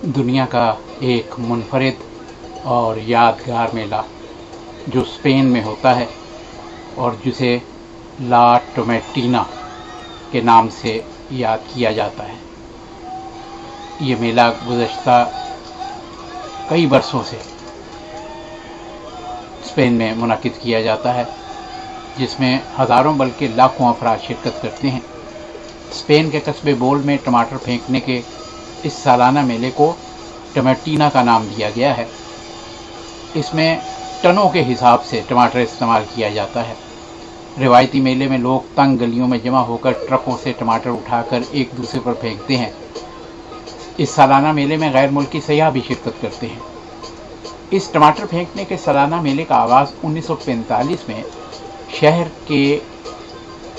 دنیا کا ایک منفرد اور یادگار میلہ جو اسپین میں ہوتا ہے اور جسے لا ٹومیٹینا کے نام سے یاد کیا جاتا ہے۔ یہ میلہ گزشتہ کئی برسوں سے اسپین میں منعقد کیا جاتا ہے، جس میں ہزاروں بلکہ لاکھوں افراد شرکت کرتے ہیں۔ اسپین کے قصبے بول میں ٹماٹر پھینکنے کے اس سالانہ میلے کو ٹومیٹینا کا نام دیا گیا ہے۔ اس میں ٹنوں کے حساب سے ٹماٹر استعمال کیا جاتا ہے۔ روایتی میلے میں لوگ تنگ گلیوں میں جمع ہو کر ٹرکوں سے ٹماٹر اٹھا کر ایک دوسرے پر پھینکتے ہیں۔ اس سالانہ میلے میں غیر ملکی سیاح بھی شرکت کرتے ہیں۔ اس ٹماٹر پھینکنے کے سالانہ میلے کا آغاز 1945 میں شہر کے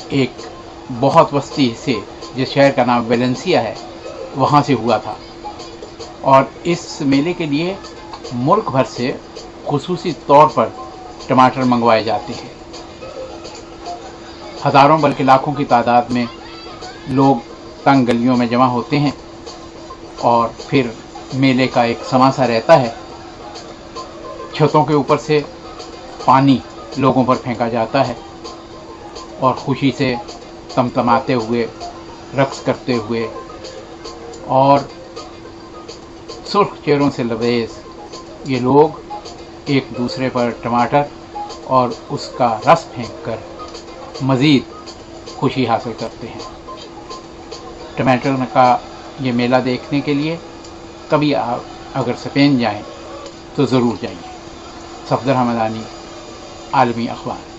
ایک بہت وسطی حصے، جس شہر کا نام ویلنسیا ہے، وہاں سے ہوا تھا، اور اس میلے کے لیے ملک بھر سے خصوصی طور پر ٹماٹر منگوائے جاتے ہیں۔ ہزاروں بلکہ لاکھوں کی تعداد میں لوگ تنگ گلیوں میں جمع ہوتے ہیں اور پھر میلے کا ایک سما سا رہتا ہے۔ چھتوں کے اوپر سے پانی لوگوں پر پھینکا جاتا ہے اور خوشی سے تمتماتے ہوئے، رقص کرتے ہوئے اور سرخ چہروں سے لبریز یہ لوگ ایک دوسرے پر ٹماٹر اور اس کا رس پھینک کر مزید خوشی حاصل کرتے ہیں۔ ٹماٹر کا یہ میلہ دیکھنے کے لیے کبھی آپ اگر اسپین جائیں تو ضرور جائیے۔ صفدر حمدانی، عالمی اخبار۔